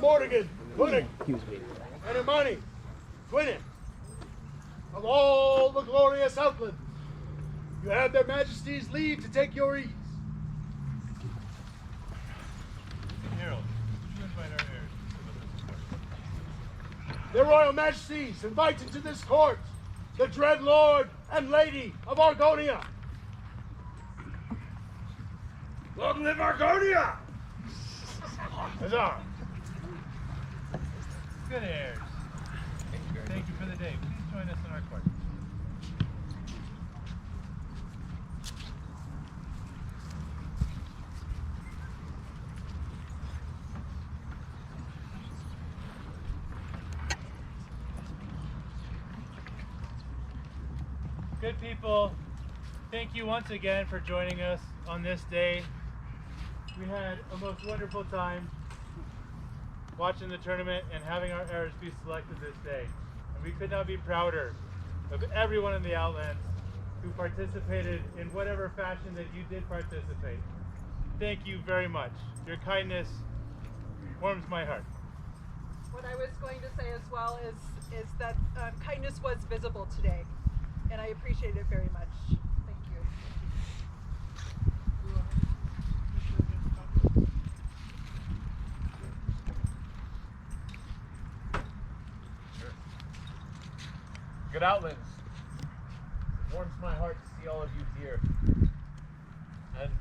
Morgan, Wotharig, and Imani, Gwyneth, of all the glorious Outlands, you have their Majesties' leave to take your ease. Harold, would you invite our heirs to Their Royal Majesties invite into this court the dread Lord and Lady of Argonia. Long live Argonia! Huzzah! Good heirs. Thank you for the day. Please join us in our court. Good people, thank you once again for joining us on this day. We had a most wonderful time watching the tournament and having our heirs be selected this day. And we could not be prouder of everyone in the Outlands who participated in whatever fashion that you did participate. Thank you very much. Your kindness warms my heart. What I was going to say as well is that kindness was visible today, and I appreciate it very much. Thank you. Good Outlands. It warms my heart to see all of you here. And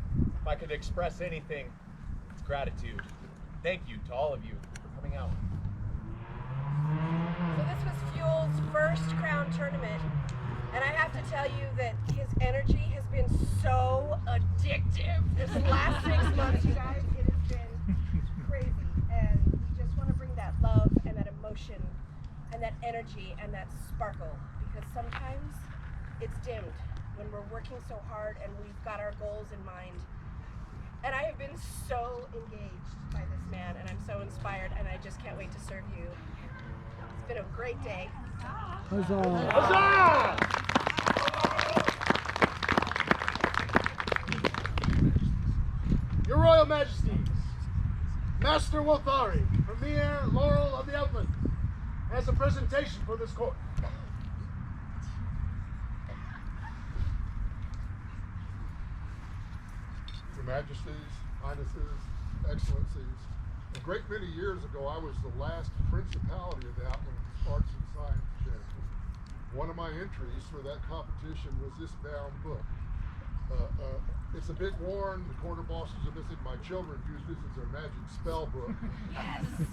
if I could express anything, it's gratitude. Thank you to all of you for coming out. So this was Fuel's first crown tournament, and I have to tell you that his energy has been so addictive this last 6 months, you guys. It has been crazy, and we just want to bring that love and that emotion and that energy and that sparkle, because sometimes it's dimmed when we're working so hard and we've got our goals in mind. And I have been so engaged by this man, and I'm so inspired, and I just can't wait to serve you. It's been a great day. Huzzah! Huzzah! Your Royal Majesties, Master Wotharig, Premier Laurel of the Outlands, has a presentation for this court. Your Majesties, Highnesses, Excellencies, a great many years ago I was the last Principality of the Outlands Arts and Science Champion. One of my entries for that competition was this bound book. It's a bit worn, the corner bosses are missing. My children used this as their magic spell book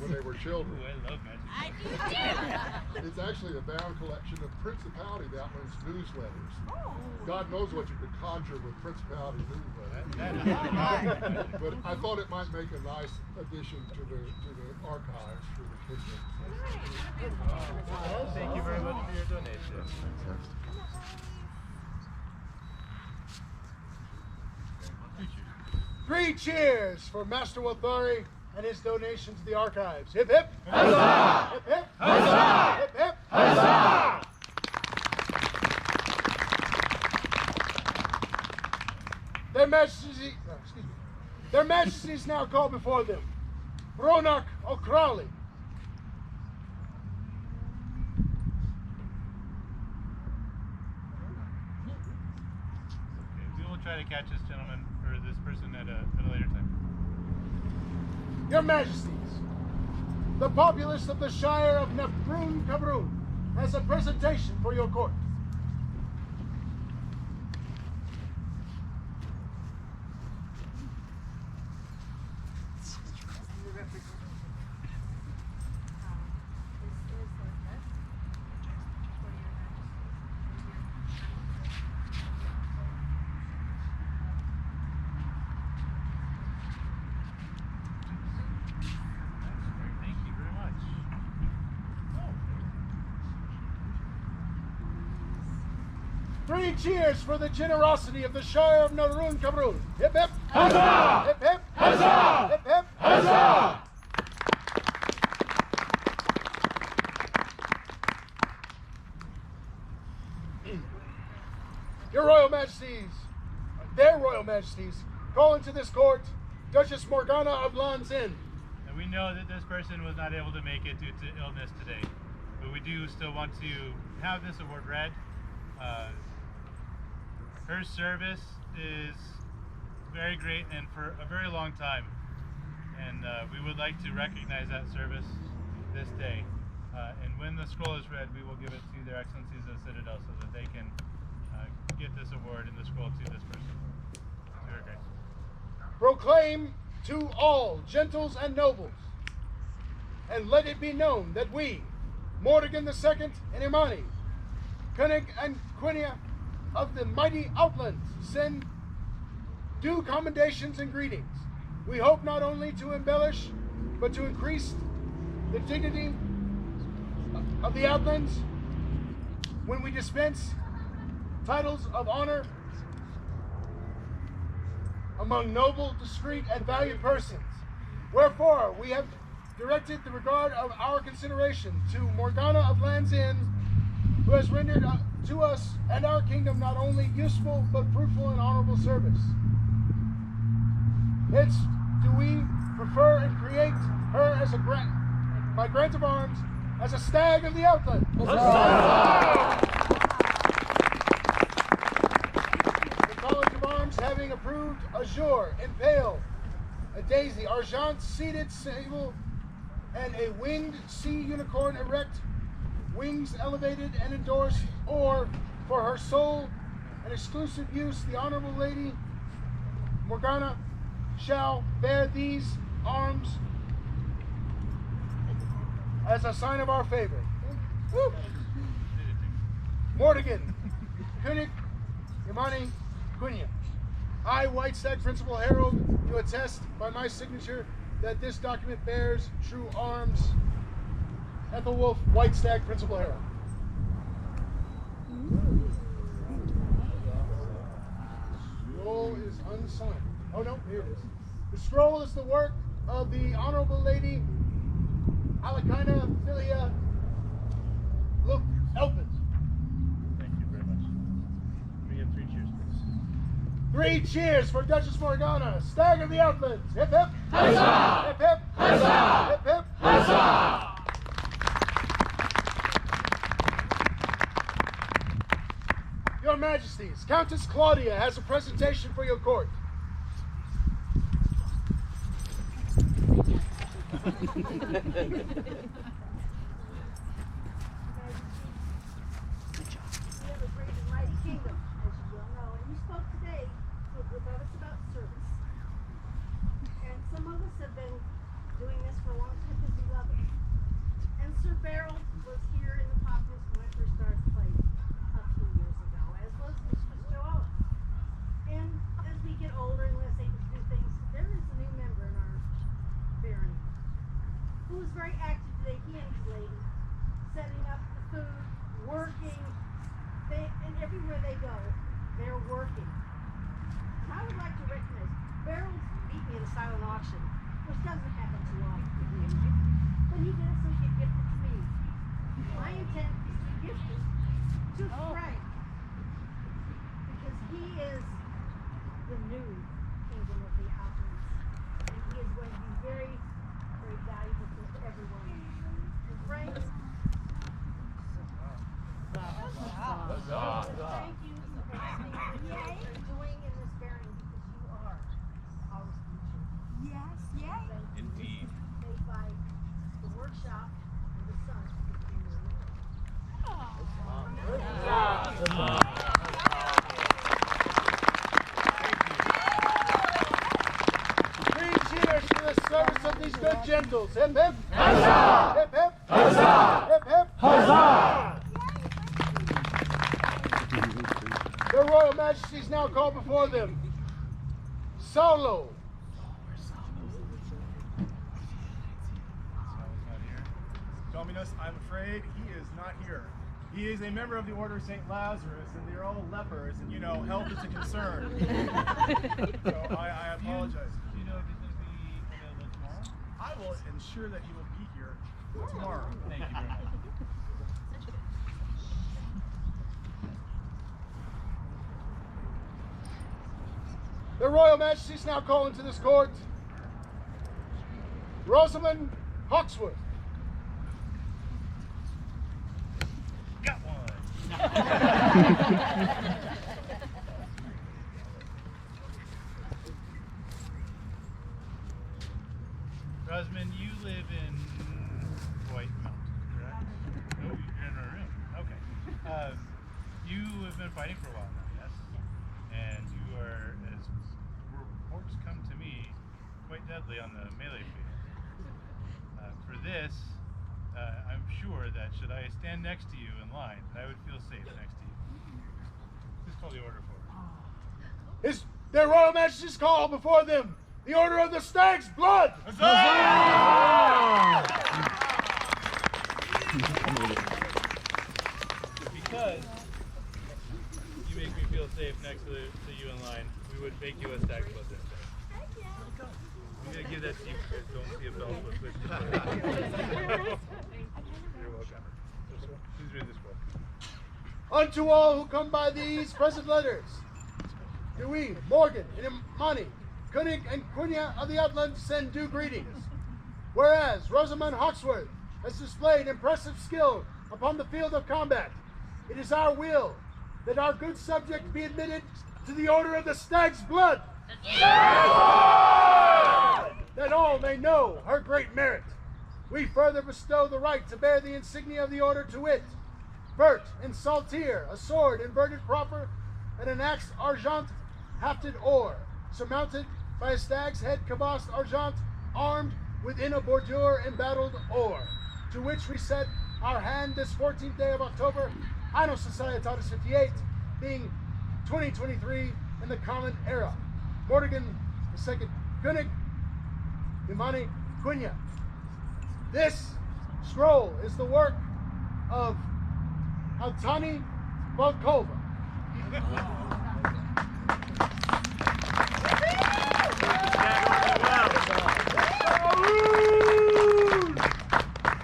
when they were children. Ooh, I love magic. I do too. It's actually a bound collection of Principality of the Outlands newsletters. God knows what you could conjure with Principality newsletters. But I thought it might make a nice addition to the archives for the kingdom. Thank you very much for your donation. 3 cheers for Master Wotharig and his donation to the archives. Hip hip! Huzzah! Hip hip! Huzzah! Hip hip! Huzzah! Their Majesties now call before them Ronak O'Crawley. We will try to catch this gentleman or this person at a later time. Your Majesties, the populace of the Shire of Nahrun Kabirun has a presentation for your court. Thank you very much. 3 cheers for the generosity of the Shire of Nahrun Kabirun. Hip hip! Huzzah! Hip hip! Huzzah! Hip hip! Huzzah! Your Royal Majesties, their Royal Majesties, call into this court Duchess Morgana of Land's End And we know that this person was not able to make it due to illness today, but we do still want to have this award read. Her service is very great and for a very long time, and we would like to recognize that service this day. And when the scroll is read, we will give it to their excellencies of the Citadel so that they can get this award and the scroll to this person. To her grace. Proclaim to all gentles and nobles, and let it be known that we, Morgana II and Imani, König and Quina of the mighty Outlands, send due commendations and greetings. We hope not only to embellish, but to increase the dignity of the Outlands when we dispense titles of honor among noble, discreet, and valiant persons. Wherefore, we have directed the regard of our consideration to Morgana of Land's End, who has rendered to us and our kingdom not only useful, but fruitful and honorable service. Hence, do we prefer and create her as a by grant of arms as a Stag of the Outlands. The College of Arms having approved azure, impale, a daisy, argent, seated sable, and a winged sea unicorn erect, wings elevated and endorsed, or for her sole and exclusive use, the Honorable Lady Morgana shall bear these arms as a sign of our favor. Woo! Morgan, König, Imani, Quina. I, White Stag Principal Herald, do attest by my signature that this document bears true arms. Ethelwolf, White Stag Principal Herald. Scroll is unsigned. Oh no, here it is. The scroll is the work of the Honorable Lady Alakina Philia Look Elpin. Thank you very much. Can we have 3 cheers, please? 3 cheers for Duchess Morgana, Stag of the Outlands. Hip hip. Huzzah! Hip hip. Huzzah! Hip hip. Huzzah! Your Majesties, Countess Claudia has a presentation for your court. We have a great and mighty kingdom, as you well know, and you spoke today with us about service. And some of us have been doing this for a long time because we love it. And Sir Berold was here in the populace when I first started playing a few years ago, as was Mistress Joella. And as we get older and less able to do things, there is a new member in our barony who was very active today, he and his lady, setting up the food, working, and everywhere they go, they're working. And I would like to recognize, Berold beat me at a silent auction, which doesn't happen too often. When he did it, so he could gift it to me. My intent is to gift it to Frank, because he is the new kingdom of the Outlands, and he is going to be very, very valuable to everyone. And Frank, thank you for everything that you're doing in this barony, because you are our future. Yes, yay. Thank you. Indeed. Made by the workshop and the son of the king of the world. Cheers for the service of these good gentles. Hip hip. Huzzah! Hip hip. Huzzah! Hip hip. Huzzah! Their Royal Majesties now call before them Solo. Dominus, I'm afraid he is not here. He is a member of the Order of St. Lazarus, and they're all lepers, and you know, health is a concern. So I apologize. Do you know if he's going to be available tomorrow? I will ensure that he will be here tomorrow. Thank you very much. Their Royal Majesties now call into this court Rosamunde Hawkesworth. Got one. Rosamunde, you live in White Mountain, correct? No, you're in our room. Okay. You have been fighting for a while now, yes? And you are, as reports come to me, quite deadly on the melee field. For this, I'm sure that should I stand next to you in line, that I would feel safe next to you. Please call the order for it. Their Royal Majesty's call before them the order of the Stag's blood. Because you make me feel safe next to you in line, we would make you a Stag's blood this day. I'm going to give that to you because don't see a bell with You're welcome. Please read this book. Unto all who come by these present letters, do we, Morgan and Imani, König and Quenya of the Outlands, send due greetings. Whereas Rosamunde Hawkesworth has displayed impressive skill upon the field of combat, it is our will that our good subject be admitted to the order of the Stag's blood. That all may know her great merit. We further bestow the right to bear the insignia of the order, to wit, vert and saltire, a sword inverted proper, and an axe argent hafted or, surmounted by a stag's head cabossed argent, armed within a bordure embattled or, to which we set our hand this 14th day of October, Anno Societatis 58, being 2023 in the common era. Morgan II, König, Imani, Quenya. This scroll is the work of Altani Volkova.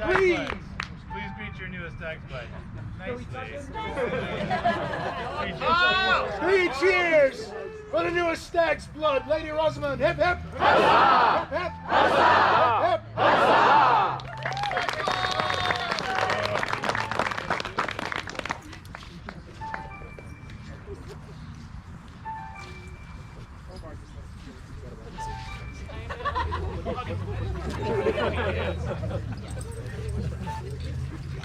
Please greet your newest Stag's bud. Nicely. Three cheers for the newest Stag's blood, Lady Rosamunde. Hip hip! Huzzah! Hip hip! Huzzah! Hip hip! Huzzah!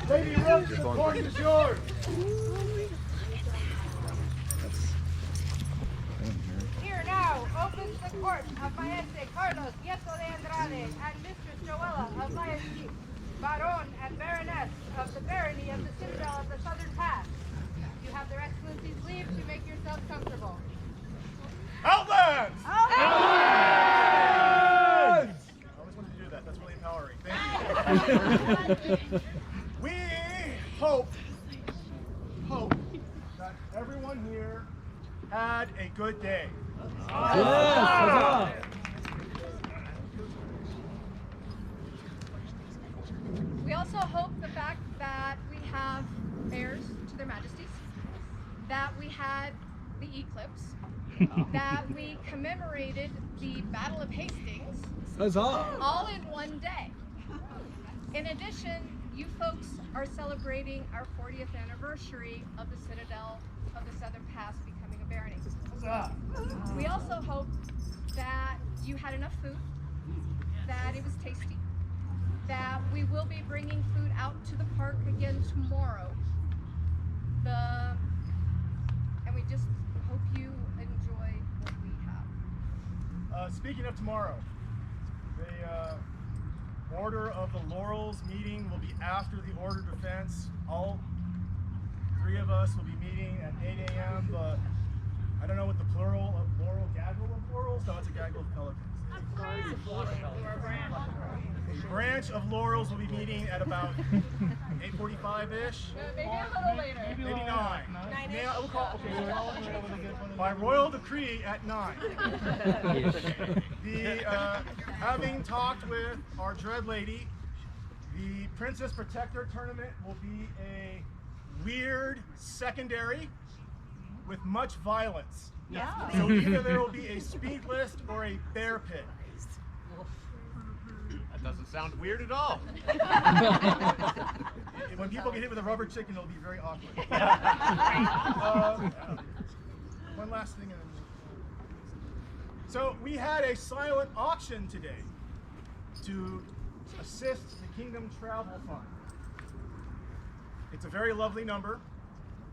Lady Rook, the court is yours. Here now opens the court of Maestre Carlos Nieto de Andrade and Mistress Joella of Majesties, Baron and Baroness of the Barony of the Citadel of the Southern Pass. You have their Excellencies' leave to make yourselves comfortable. Outlands! Outlands! I always wanted to do that. That's really empowering. Thank you. We hope that everyone here had a good day. We also hope the fact that we have heirs to their majesties, that we had the eclipse, that we commemorated the Battle of Hastings, all in one day. In addition, you folks are celebrating our 40th anniversary of the Citadel of the Southern Pass becoming a barony. We also hope that you had enough food, that it was tasty, that we will be bringing food out to the park again tomorrow. And we just hope you enjoy what we have. Speaking of tomorrow, the Order of the Laurels meeting will be after the Order of Defense. All three of us will be meeting at 8 a.m. But I don't know what the plural of laurel, gaggle of laurels? No, it's a gaggle of pelicans. A branch of laurels will be meeting at about 8:45-ish. Maybe a little later. Maybe 9. We'll call, by royal decree at 9. Having talked with our Dread Lady, the Princess Protector tournament will be a weird secondary with much violence. Yeah. So either there will be a speed list or a bear pit. doesn't sound weird at all. When people get hit with a rubber chicken, it'll be very awkward. One last thing. So we had a silent auction today to assist the Kingdom Travel Fund. It's a very lovely number.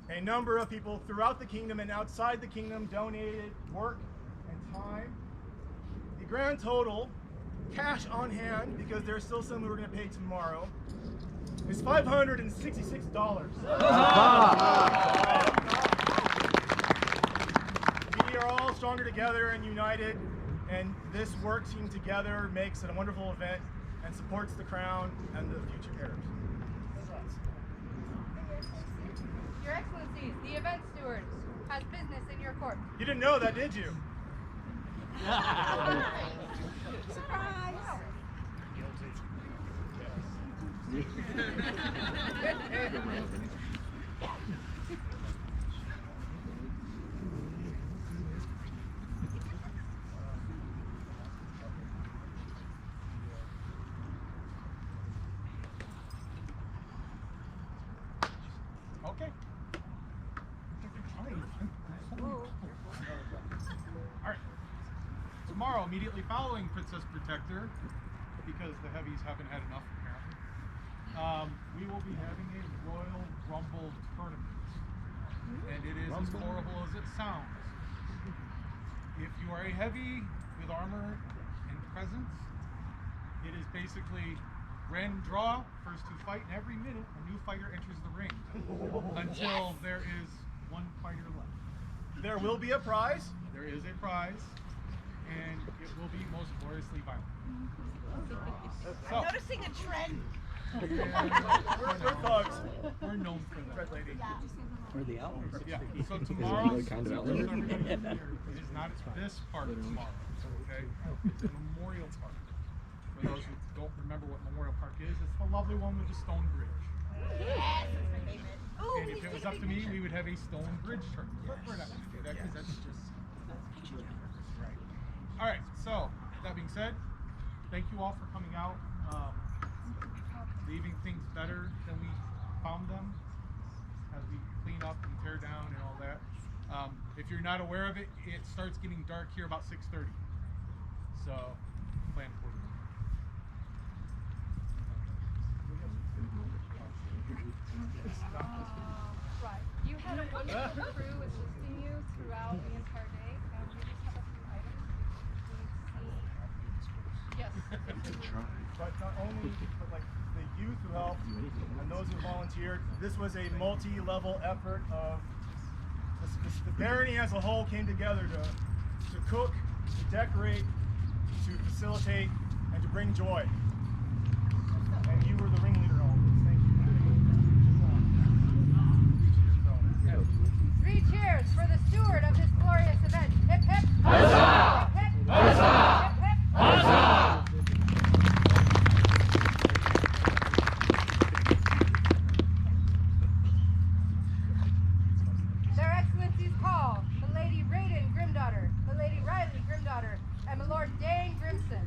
A number of people throughout the kingdom and outside the kingdom donated work and time. The grand total, cash on hand, because there's still some who are going to pay tomorrow, is $566. We are all stronger together and united, and this work team together makes it a wonderful event and supports the crown and the future heirs. Your Excellencies, the event steward has business in your court. You didn't know that, did you? Surprise! Okay. Alright. Tomorrow, immediately following Princess Protector, because the heavies haven't had enough apparently, we will be having a Royal Rumble tournament. And it is as horrible as it sounds. If you are a heavy with armor and presence, it is basically random draw, first to fight, and every minute a new fighter enters the ring until there is one fighter left. There will be a prize. There is a prize, and it will be most gloriously violent. So, Noticing a trend. We're thugs. we're known for that. Red lady. Or the Outlands. Yeah, so tomorrow, kind of it Outlander. is not this part of tomorrow, okay? It's the Memorial Park. For those who don't remember what Memorial Park is, it's the lovely one with the stone bridge. Yes, that's my favorite. Ooh, And if it was up to me, we would have a stone bridge tournament. But we're not going to do that because that's just... Right. All right, so, that being said, thank you all for coming out. Leaving things better than we found them as we clean up and tear down and all that. If you're not aware of it, it starts getting dark here about 6:30. So, plan accordingly. Right. You had a wonderful crew assisting you throughout the entire day, and we just have a few items we need to see. Yes. But not only, but like the youth who helped and those who volunteered, this was a multi-level effort of the barony as a whole came together to cook, to decorate, to facilitate, and to bring joy. And you were the ringleader in all of this. Thank you. 3 cheers for the steward of this glorious event. Hip hip. Huzzah! Hip hip. Huzzah! Hip hip. Huzzah! Their Excellencies call the Lady Raiden Grimdaughter, the Lady Riley Grimdaughter, and my Lord Dane Grimson.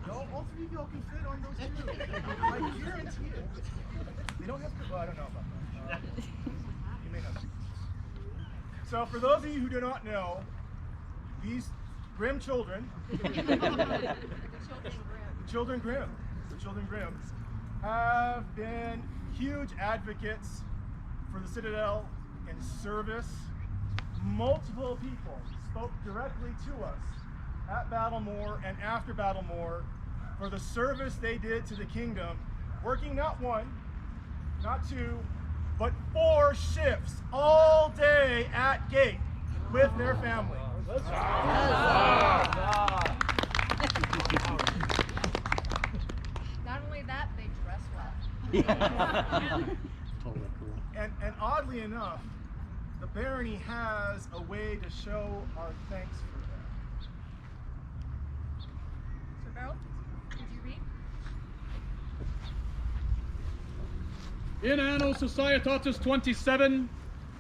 No, all 3 of y'all can fit on those 2. I guarantee it. They don't have to. Well, I don't know about that. You may not. So, for those of you who do not know, these Grimm children, the children Grimm, have been huge advocates for the Citadel in service. Multiple people spoke directly to us at Battlemore and after Battlemore for the service they did to the kingdom, working not 1, not 2, but 4 shifts all day at gate with their family. And oddly enough, the Barony has a way to show our thanks for that. Sir Berold, could you read? In Anno Societatis 27,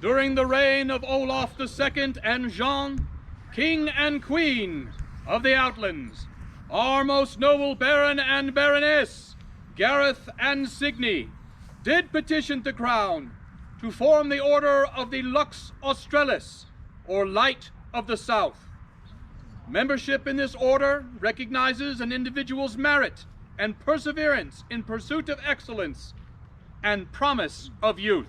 during the reign of Olaf II and Jean, King and Queen of the Outlands, our most noble Baron and Baroness, Gareth and Signy, did petition the Crown to form the Order of the Lux Australis, or Light of the South. Membership in this order recognizes an individual's merit and perseverance in pursuit of excellence and promise of youth.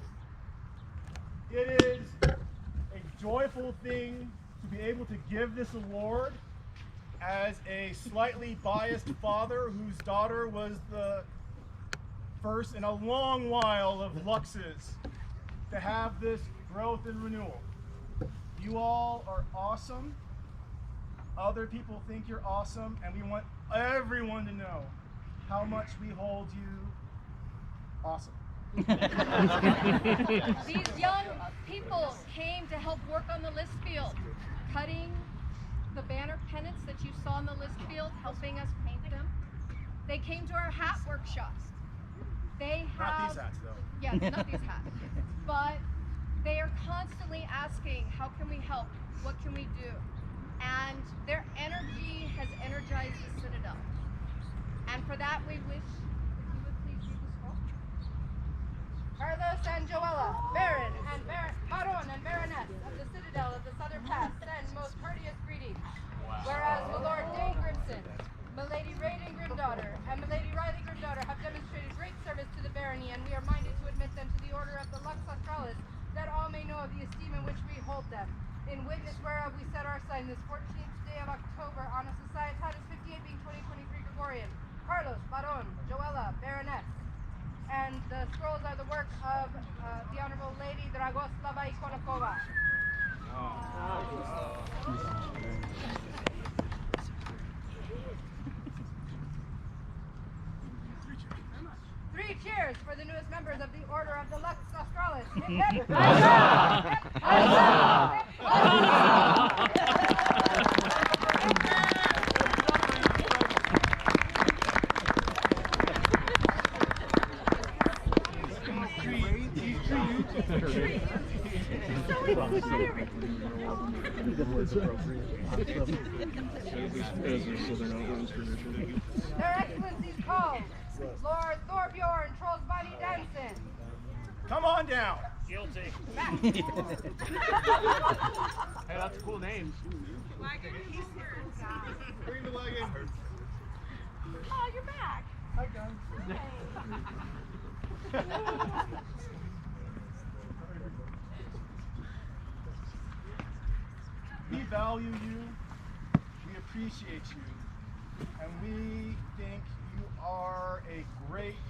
It is a joyful thing to be able to give this award as a slightly biased father whose daughter was the first in a long while of Luxes to have this growth and renewal. You all are awesome. Other people think you're awesome, and we want everyone to know how much we hold you awesome. These young people came to help work on the list field, cutting the banner pennants that you saw on the list field, helping us paint them. They came to our hat workshops. They have... Not these hats, though. Yes, not these hats. But they are constantly asking, how can we help? What can we do? And their energy has energized the Citadel. And for that, we wish if you would please read the scroll. Carlos and Joella, Baron and Baron and Baroness of the Citadel of the Southern Pass, send most courteous greetings. Whereas Milord Dane Grimson, Milady Raiden Grimdaughter, and Milady Riley Grimdaughter have demonstrated great service to the Barony, and we are minded to admit them to the Order of the Lux Australis, that all may know of the esteem in which we hold them. In witness whereof we set our sign this 14th day of October on a Societatis 58 being 2023 Gregorian. Carlos, Baron, Joella, Baroness. And the scrolls are the work of the Honorable Lady Dragoslava Ikonokova. Three cheers for the newest members of the Order of the Lux Australis. Their Excellencies called Lord Thorbjorn Trollsbody Danson. Come on down. Guilty. Hey, that's a cool name. Bring the leg in. Oh, you're back. Hi, guys. We value you, we appreciate you, and we think you are a great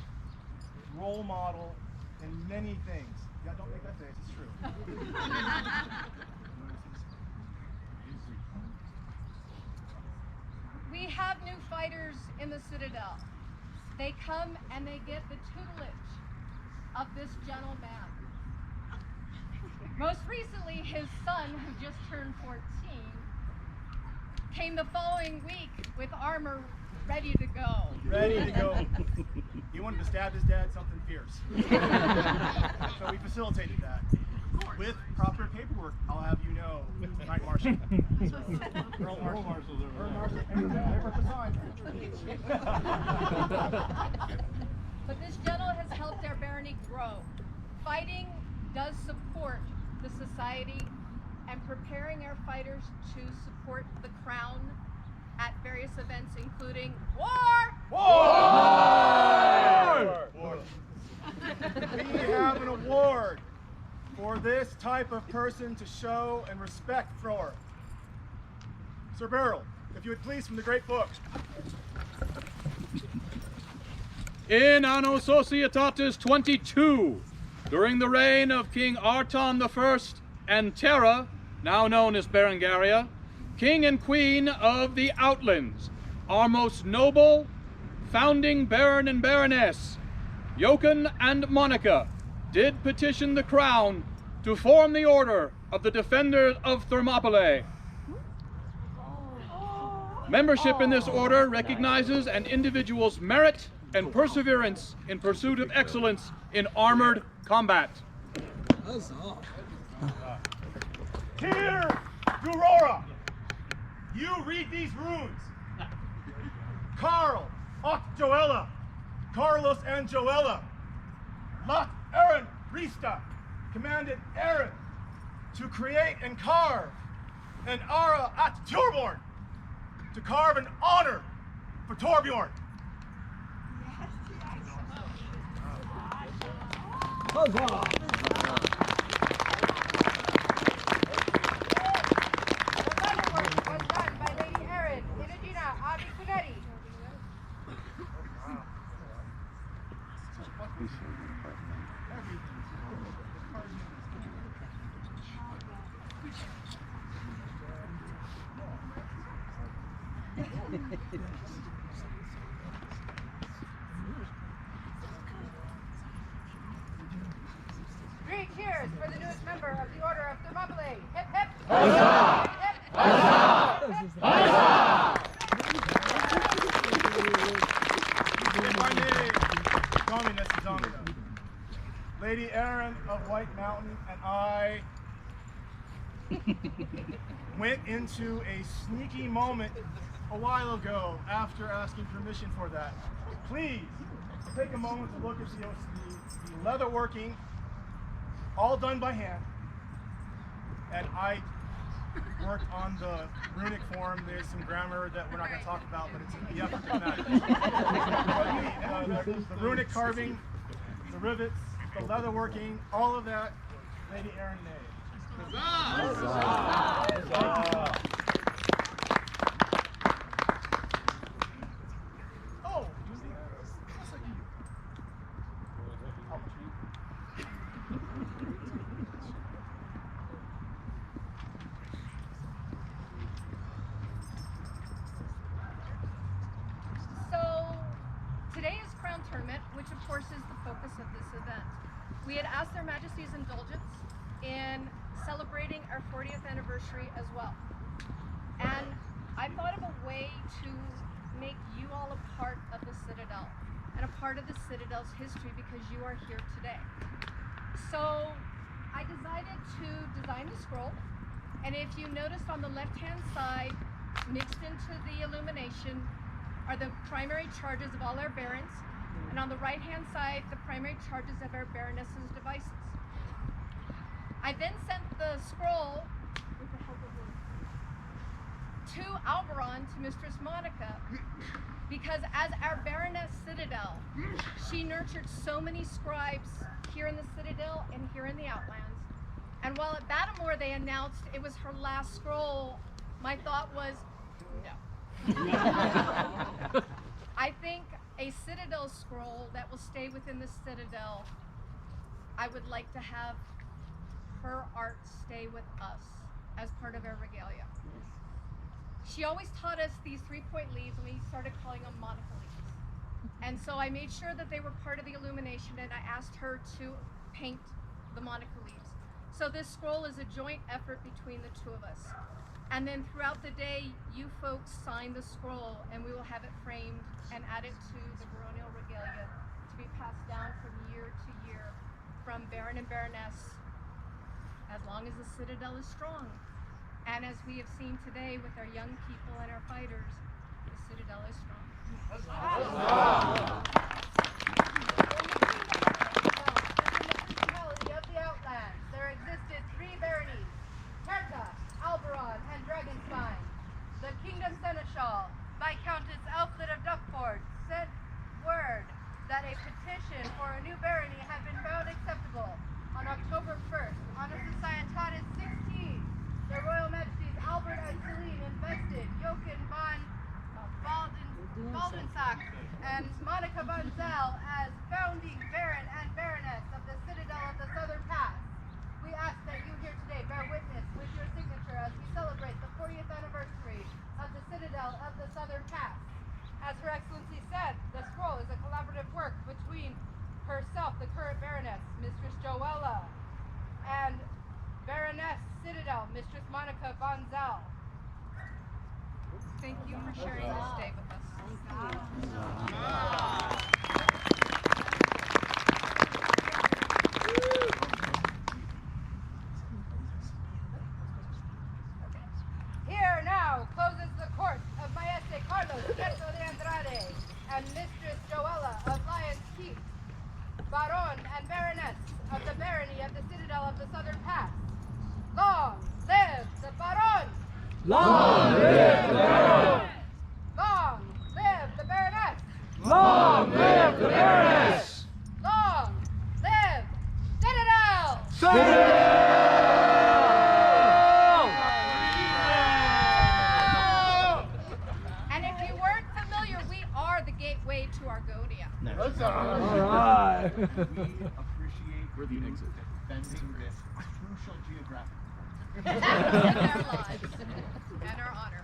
role model in many things. Yeah, don't make that face, it's true. We have new fighters in the Citadel. They come and they get the tutelage of this gentleman. Most recently, his son, who just turned 14, came the following week with armor ready to go. Ready to go. He wanted to stab his dad something fierce. So we facilitated that. With proper paperwork, I'll have you know, Knight Marshal. Earl Marshal's over there. Earl Marshal, paper to sign. But this general has helped our barony grow. Fighting does support the society, and preparing our fighters to support the crown at various events, including war! War! We have an award for this type of person to show and respect for. Sir Berold, if you would please, from the great book. In Anno Societatis 22, during the reign of King Arton I and Terra, now known as Berengaria, King and Queen of the Outlands, our most noble founding Baron and Baroness, Jochen and Monica did petition the crown to form the Order of the Defenders of Thermopylae. Membership in this order recognizes an individual's merit and perseverance in pursuit of excellence in armored combat. Here, Aurora, you read these runes. Carl, Oct Joella, Carlos and Joella, Lot Aaron Rista, commanded Aaron to create and carve an Ara at Thorbjorn, to carve an honor for Thorbjorn. Huzzah! Three cheers for the newest member of the Order of Thermopylae. Hip hip! Huzzah! Hip hip! Huzzah! Huzzah! If I may, Dominus Domina, Lady Erin of White Mountain and I went into a sneaky moment a while ago after asking permission for that. Please take a moment to look at the leather working, all done by hand. And I worked on the runic form. There's some grammar that we're not going to talk about, but it's in the effort that matters. The runic carving, the rivets, the leather working, all of that, Lady Erin made. Oh, So, today is Crown Tournament, which of course is the focus of this event. We had asked Their Majesties' indulgence in celebrating our 40th anniversary as well. And I thought of a way to make you all a part of the Citadel and a part of the Citadel's history because you are here today. So I decided to design the scroll, and if you notice on the left-hand side, mixed into the illumination, are the primary charges of all our barons, and on the right-hand side, the primary charges of our baroness's devices. I then sent the scroll with the help of to Alberon, to Mistress Monica, because as our Baroness Citadel, she nurtured so many scribes here in the Citadel and here in the Outlands. And while at Battamore they announced it was her last scroll, my thought was, no. I think a Citadel scroll that will stay within the Citadel, I would like to have her art stay with us as part of our regalia. She always taught us these 3-point leaves, and we started calling them Monica leaves. And so I made sure that they were part of the illumination, and I asked her to paint the Monica leaves. So this scroll is a joint effort between the two of us. And then throughout the day, you folks sign the scroll, and we will have it framed and added to the baronial regalia to be passed down from year to year, from Baron and Baroness, as long as the Citadel is strong. And as we have seen today with our young people and our fighters, the Citadel is strong. Of the Outlands, there existed 3 baronies, Herta, Alberon, and Dragonstein. The Kingdom Seneschal, by Countess Alfred of Duckford, sent word that a petition for a new barony had been found acceptable. On October 1st, on a Societatis 16, their Royal Majesties Albert and Celine invested Jochen von Baldensack and Monica von Citadel, Mistress Monica von Zal. Thank you for sharing this day with us. Here now closes the court of Maestre Carlos Nieto de Andrade and Mistress Joella of Lion's Keep, Baron and Baroness of the Barony of the Citadel of the Southern Pass. Long live the Baron! Long live the Baron! Long live the Baroness! Long live the Baroness! Long live Citadel! And if you weren't familiar, we are the gateway to Argonia. All right. We appreciate the defending this crucial geographic And our lives. And our honor.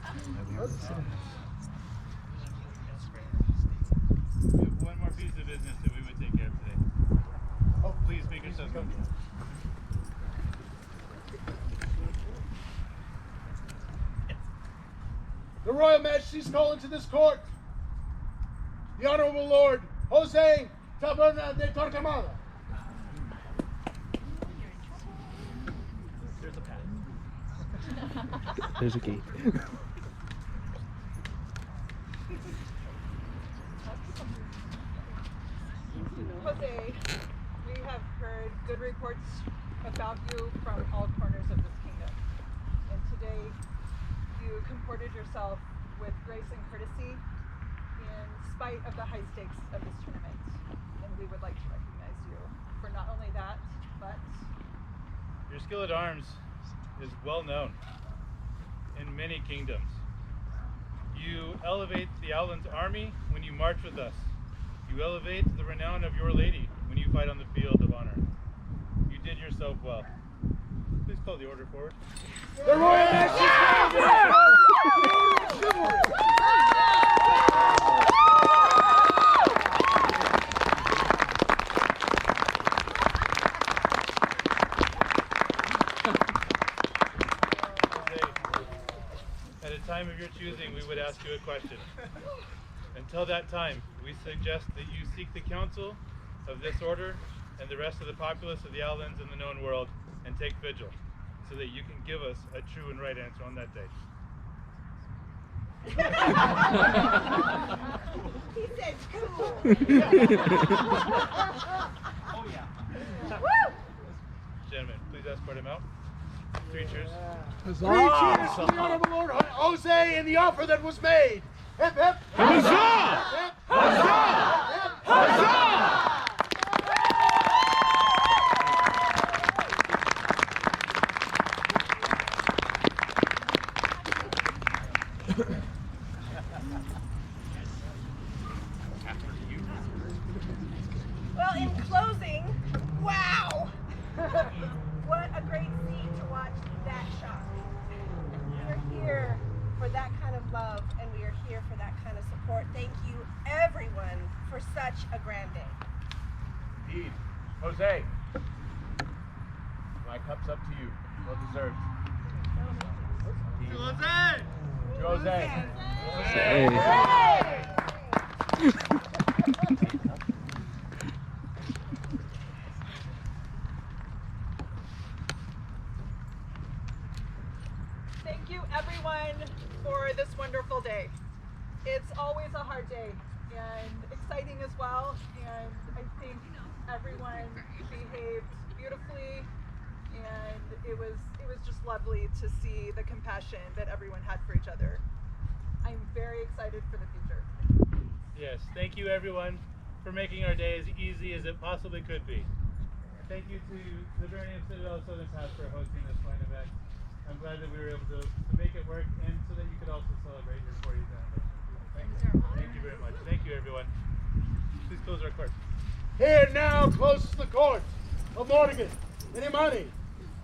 We have one more piece of business that we would take care of today. Oh, please make yourselves comfortable. The Royal Majesties call into this court the Honorable Lord Jose Taberna de Torquemada. There's a gate. Jose, we have heard good reports about you from all corners of this kingdom. And today, you comported yourself with grace and courtesy in spite of the high stakes of this tournament. And we would like to recognize you for not only that, but Your skill at arms is well known in many kingdoms. You elevate the Outlands army when you march with us. You elevate the renown of your lady when you fight on the field of honor. You did yourself well. Please call the order forward. The Royal Majesties! Chivalry! At a time of your choosing, we would ask you a question. Until that time, we suggest that you seek the counsel of this order and the rest of the populace of the Outlands and the known world and take vigil, so that you can give us a true and right answer on that day. he said cool. Oh yeah. Woo! Gentlemen, please escort him out. 3 cheers. Three cheers to the Honorable Lord Jose and the offer that was made. Hip, hip. Huzzah! Hip, Huzzah! hip. Huzzah! Well, in closing, wow! What a great scene to watch that shot. We are here for that kind of love, and we are here for that kind of support. Thank you, everyone, for such a grand day. Indeed. Jose, my cup's up to you. Well deserved. Jose! Thank you, everyone, for this wonderful day. It's always a hard day and exciting as well, and I think everyone behaved beautifully, and it was just lovely to see the compassion that everyone had for each other. I'm very excited for the future. Yes, thank you everyone for making our day as easy as it possibly could be. Thank you to the Barony of Citadel Southern Pass for hosting this fine event. I'm glad that we were able to make it work and so that you could also celebrate your 40th anniversary. Thank you very much. Thank you everyone. Please close our court. Here now closes the court of Morgan and Imani,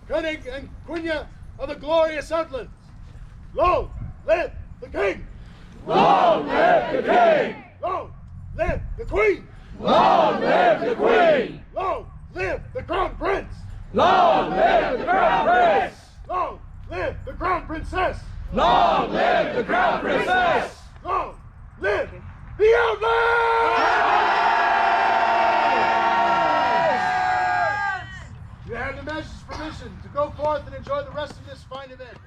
König and Queen of the glorious Outlands. Long live the King! Long live the King! Long live the Queen! Long live the Queen! Long live the Crown Prince! Long live the Crown Prince! Princess! Long live the Crown Princess! Long live the Outlands! You have the Majesty's permission to go forth and enjoy the rest of this fine event.